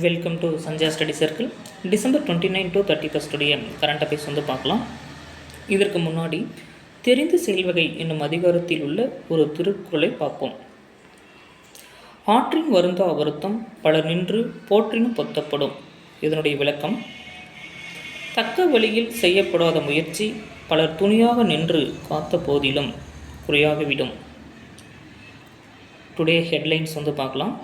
Welcome to Sanjaya study circle. December 29 to 31 current affairs பார்க்கலாம். இதற்கு முன்னாடி தெரிந்து செயல்வகை என்னும் அதிகாரத்தில் உள்ள ஒரு திருக்குறளை பார்ப்போம். ஆற்றின் வருந்தா வருத்தம் பலர் நின்று போற்றினும் பொத்தப்படும். இதனுடைய விளக்கம்: தக்க வழியில் செய்யப்படாத முயற்சி பலர் துணியாக நின்று காத்த போதிலும் குறையாகிவிடும். டுடே ஹெட்லைன்ஸ் பார்க்கலாம்.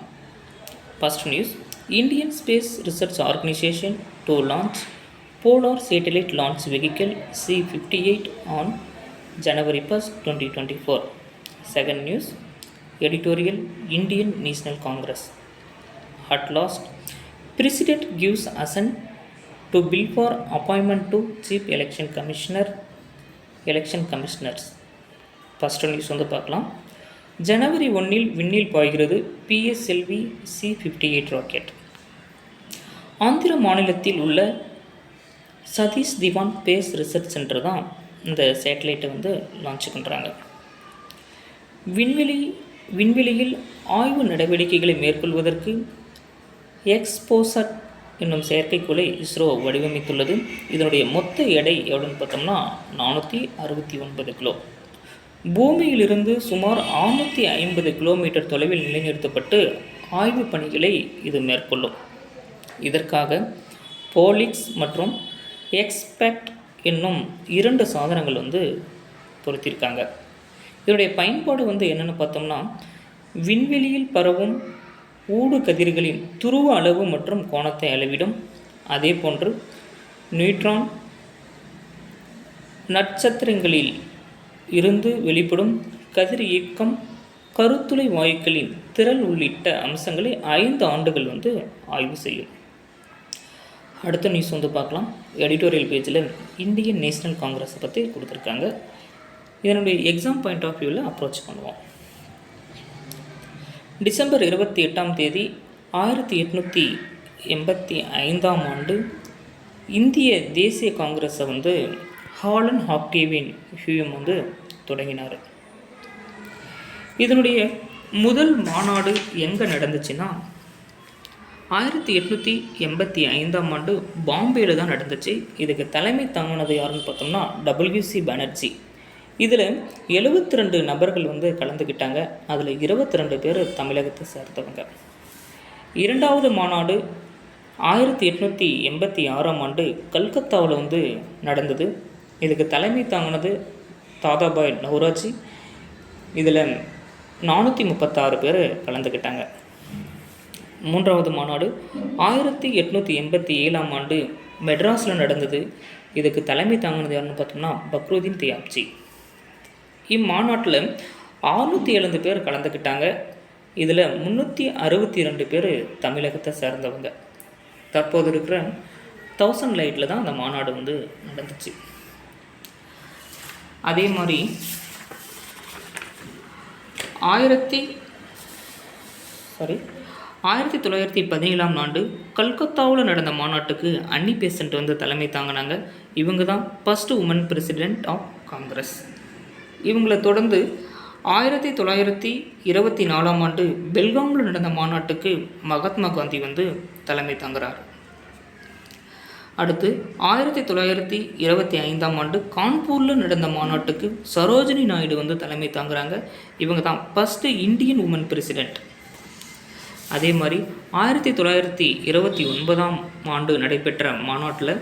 First news: Indian Space Research Organization to launch Polar Satellite Launch Vehicle C-58 on January 1st, 2024. Second news: editorial Indian National Congress. At last, President gives assent to bill for appointment to Chief Election Commissioners. First news பார்க்கலாம். ஜனவரி 1 விண்ணில் பாய்கிறது PSLV C-58 rocket. Andhra மாநிலத்தில் உள்ள சதீஷ் திவான் space research centre தான் இந்த சேட்டலைட்டை launch பண்ணுறாங்க. விண்வெளியில் ஆய்வு நடவடிக்கைகளை மேற்கொள்வதற்கு எக்ஸ்போசட் என்னும் செயற்கைக்கோளை இஸ்ரோ வடிவமைத்துள்ளது. இதனுடைய மொத்த எடை எவ்வளோன்னு பார்த்தோம்னா 469 கிலோ. பூமியிலிருந்து சுமார் 650 கிலோமீட்டர் தொலைவில் நிலைநிறுத்தப்பட்டு ஆய்வு பணிகளை இது மேற்கொள்ளும். இதற்காக போலிக்ஸ் மற்றும் எக்ஸ்பெக்ட் என்னும் 2 சாதனங்கள் பொருத்தியிருக்காங்க. இதனுடைய பயன்பாடு என்னென்னு பார்த்தோம்னா, விண்வெளியில் பரவும் ஊடு கதிர்களின் துருவ அளவு மற்றும் கோணத்தை அளவிடும். அதே போன்று நியூட்ரான், நட்சத்திரங்களில் இருந்து வெளிப்படும் கதிர் இயக்கம், கருத்துளை வாயுக்களின் திரள் உள்ளிட்ட அம்சங்களை 5 ஆண்டுகள் ஆய்வு செய்யும். அடுத்த நியூஸ் பார்க்கலாம். எடிட்டோரியல் பேஜில் இந்தியன் நேஷனல் காங்கிரஸை பற்றி கொடுத்துருக்காங்க. இதனுடைய எக்ஸாம் பாயிண்ட் ஆஃப் வியூவில் அப்ரோச் பண்ணுவோம். டிசம்பர் 28 1885 ஆண்டு இந்திய தேசிய காங்கிரஸை ஹாலண்ட் ஆக்டேவியன் ஹியூம் தொடங்கினார். இதனுடைய முதல் மாநாடு எங்கே நடந்துச்சுன்னா 1885 ஆண்டு பாம்பேயில் தான் நடந்துச்சு. இதுக்கு தலைமை தாங்கினது யாருன்னு பார்த்தோம்னா WC பானர்ஜி. இதில் 72 நபர்கள் கலந்துக்கிட்டாங்க. அதில் 22 பேர் தமிழகத்தை சேர்ந்தவங்க. இரண்டாவது மாநாடு 1886 ஆண்டு கல்கத்தாவில் நடந்தது. இதுக்கு தலைமை தாங்கினது தாதாபாய் நௌரோஜி. இதில் 436 பேர் கலந்துக்கிட்டாங்க. மூன்றாவது மாநாடு 1887 ஆண்டு மெட்ராஸில் நடந்தது. இதுக்கு தலைமை தாங்கினது யாருன்னு பார்த்தோம்னா பக்ருதீன் தியாப்ஜி. இம்மாநாட்டில் 607 பேர் கலந்துக்கிட்டாங்க. இதில் 362 பேர் தமிழகத்தை சேர்ந்தவங்க. தற்போது இருக்கிற 1000 லைட்டில் தான் அந்த மாநாடு நடந்துச்சு. அதே மாதிரி 1917 ஆண்டு கல்கத்தாவில் நடந்த மாநாட்டுக்கு அன்னி பெசன்ட் தலைமை தாங்கினாங்க. இவங்க தான் first woman president of Congress. இவங்களை தொடர்ந்து 1924 ஆண்டு பெல்காமில் நடந்த மாநாட்டுக்கு மகாத்மா காந்தி தலைமை தாங்குறார். அடுத்து 1925 ஆண்டு கான்பூரில் நடந்த மாநாட்டுக்கு சரோஜினி நாயுடு தலைமை தாங்குறாங்க. இவங்க தான் ஃபர்ஸ்ட் இந்தியன் உமன் பிரசிடெண்ட். அதே மாதிரி 1929 ஆண்டு நடைபெற்ற மாநாட்டில்,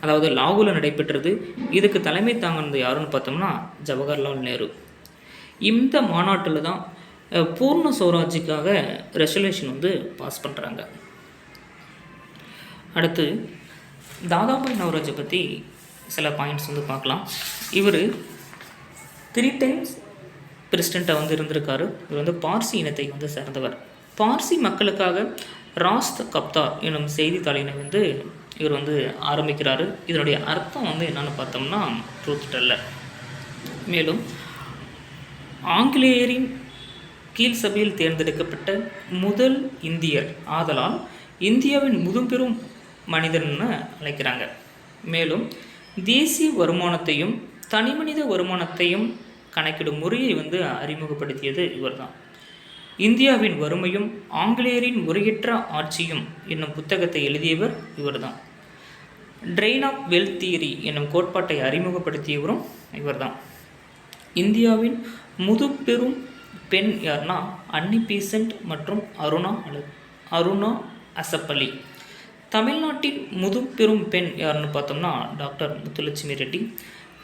அதாவது லாகூரில் நடைபெற்றது. இதுக்கு தலைமை தாங்கினது யாருன்னு பார்த்தோம்னா ஜவஹர்லால் நேரு. இந்த மாநாட்டில் தான் பூர்ண ஸ்வராஜுக்காக ரெசல்யூஷன் பாஸ் பண்ணுறாங்க. அடுத்து தாதாபாய் நௌரோஜை பற்றி சில பாயிண்ட்ஸ் பார்க்கலாம். இவர் 3 டைம்ஸ் பிரசிடெண்ட்டாக இருந்திருக்காரு. இவர் பார்சி இனத்தை சேர்ந்தவர். பார்சி மக்களுக்காக ராஸ்த் கப்தார் என்னும் செய்தித்தாளினை இவர் ஆரம்பிக்கிறாரு. இதனுடைய அர்த்தம் என்னென்னு பார்த்தோம்னா ட்ரூத் டெல்லர். மேலும் ஆங்கிலேயரின் கீழ் சபையில் தேர்ந்தெடுக்கப்பட்ட முதல் இந்தியர் ஆதலால் இந்தியாவின் முதுபெரும் மனிதன்னு அழைக்கிறாங்க. மேலும் தேசிய வருமானத்தையும் தனிமனித வருமானத்தையும் கணக்கிடும் முறையை அறிமுகப்படுத்தியது இவர் தான். இந்தியாவின் வறுமையும் ஆங்கிலேயரின் முறையற்ற ஆட்சியும் என்னும் புத்தகத்தை எழுதியவர் இவர்தான். ட்ரெயின் ஆஃப் வெல்த் தியரி என்னும் கோட்பாட்டை அறிமுகப்படுத்தியவரும் இவர்தான். இந்தியாவின் முதுபெரும் பெண் யார்னா அன்னி பெசன்ட் மற்றும் அருணா அசப்பள்ளி. தமிழ்நாட்டின் முதுபெரும் பெண் யாருன்னு பார்த்தோம்னா டாக்டர் முத்துலட்சுமி ரெட்டி.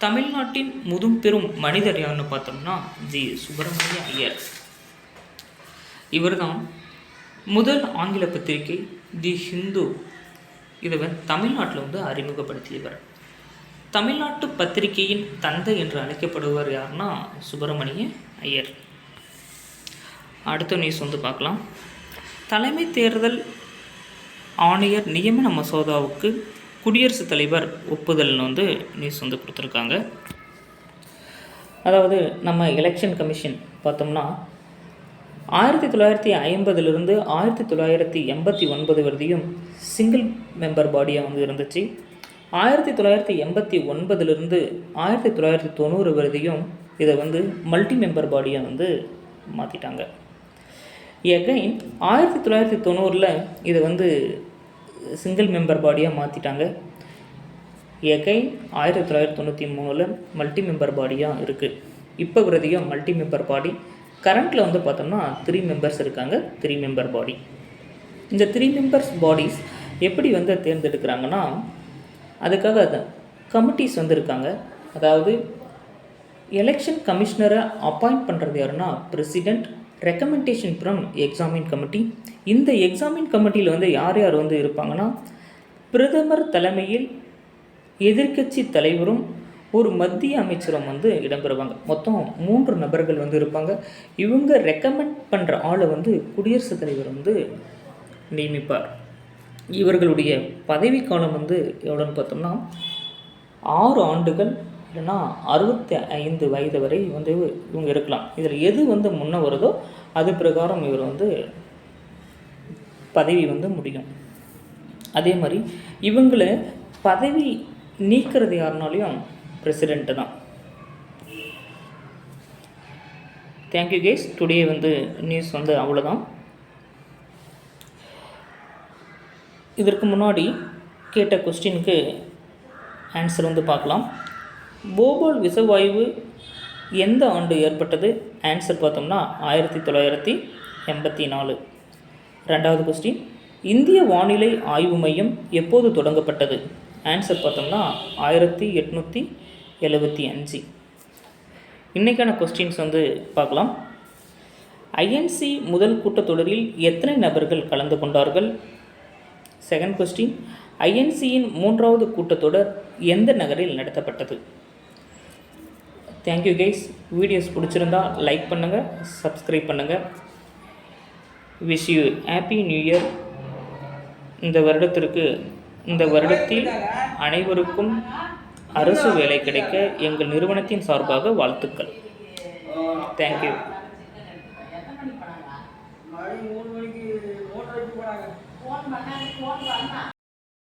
தமிழ்நாட்டின் முதுபெரும் மனிதர் யாருன்னு பார்த்தோம்னா ஜி சுப்பிரமணிய ஐயர். இவர்தான் முதல் ஆங்கில பத்திரிகை தி ஹிந்து இதை தமிழ்நாட்டில் அறிமுகப்படுத்தியவர். தமிழ்நாட்டு பத்திரிகையின் தந்தை என்று அழைக்கப்படுவர் யாருன்னா சுப்பிரமணிய ஐயர். அடுத்த நியூஸ் பார்க்கலாம். தலைமை தேர்தல் ஆணையர் நியமன மசோதாவுக்கு குடியரசுத் தலைவர் ஒப்புதல்னு நியூஸ் கொடுத்துருக்காங்க. அதாவது நம்ம எலெக்ஷன் கமிஷன் பார்த்தோம்னா 1950 1989 வரையும் சிங்கிள் மெம்பர் பாடியாக இருந்துச்சு. 1989 1990 வரையும் இதை மல்டி மெம்பர் பாடியாக மாற்றிட்டாங்க. எகைன் 1990 இதை சிங்கிள் மெம்பர் பாடியாக மாற்றிட்டாங்க. எகைன் 1993 மல்டி மெம்பர் பாடியாக இருக்குது. இப்போ வரையும் மல்டி மெம்பர் பாடி. கரண்ட்டில் பார்த்தோம்னா 3 மெம்பர்ஸ் இருக்காங்க. 3 மெம்பர் பாடி. இந்த 3 மெம்பர்ஸ் பாடிஸ் எப்படி தேர்ந்தெடுக்கிறாங்கன்னா அதுக்காக கமிட்டிஸ் இருக்காங்க. அதாவது எலெக்ஷன் கமிஷனரை அப்பாயிண்ட் பண்ணுறது யாருன்னா president, recommendation from examine committee. இந்த எக்ஸாமின் கமிட்டியில் யார் யார் இருப்பாங்கன்னா பிரதமர் தலைமையில் எதிர்க்கட்சி தலைவரும் ஒரு மத்திய அமைச்சரும் இடம்பெறுவாங்க. மொத்தம் 3 நபர்கள் இருப்பாங்க. இவங்க ரெக்கமெண்ட் பண்ணுற ஆளை குடியரசுத் தலைவர் நியமிப்பார். இவர்களுடைய பதவி காலம் எவ்வளோன்னு பார்த்தோம்னா 6 ஆண்டுகள் இல்லைன்னா 65 வயது வரை இவங்க இருக்கலாம். இதில் எது முன்ன வருதோ அது பிரகாரம் இவர் பதவி முடியும். அதே மாதிரி இவங்களை பதவி நீக்கிறது யாருனாலையும் பிரசிடெண்ட்டு தான். Thank you guys. டுடே நியூஸ் அவ்வளோதான். இதற்கு முன்னாடி கேட்ட கொஸ்டினுக்கு ஆன்சர் பார்க்கலாம். போபால் விஷவாயு எந்த ஆண்டு ஏற்பட்டது? ஆன்சர் பார்த்தோம்னா 1984. ரெண்டாவது கொஸ்டின், இந்திய வானிலை ஆய்வு மையம் எப்போது தொடங்கப்பட்டது? ஆன்சர் பார்த்தோம்னா 1875. இன்றைக்கான கொஸ்டின்ஸ் பார்க்கலாம். ஐஎன்சி முதல் கூட்டத்தொடரில் எத்தனை நபர்கள் கலந்து கொண்டார்கள்? செகண்ட் கொஸ்டின், ஐஎன்சியின் 3வது கூட்டத்தொடர் எந்த நகரில் நடத்தப்பட்டது? Thank you guys. வீடியோஸ் பிடிச்சிருந்தா லைக் பண்ணுங்கள், சப்ஸ்கிரைப் பண்ணுங்கள். Wish you happy new year. இந்த வருடத்தில் அனைவருக்கும் அரசு வேலை கிடைக்க எங்கள் நிறுவனத்தின் சார்பாக வாழ்த்துக்கள். தேங்க்யூ.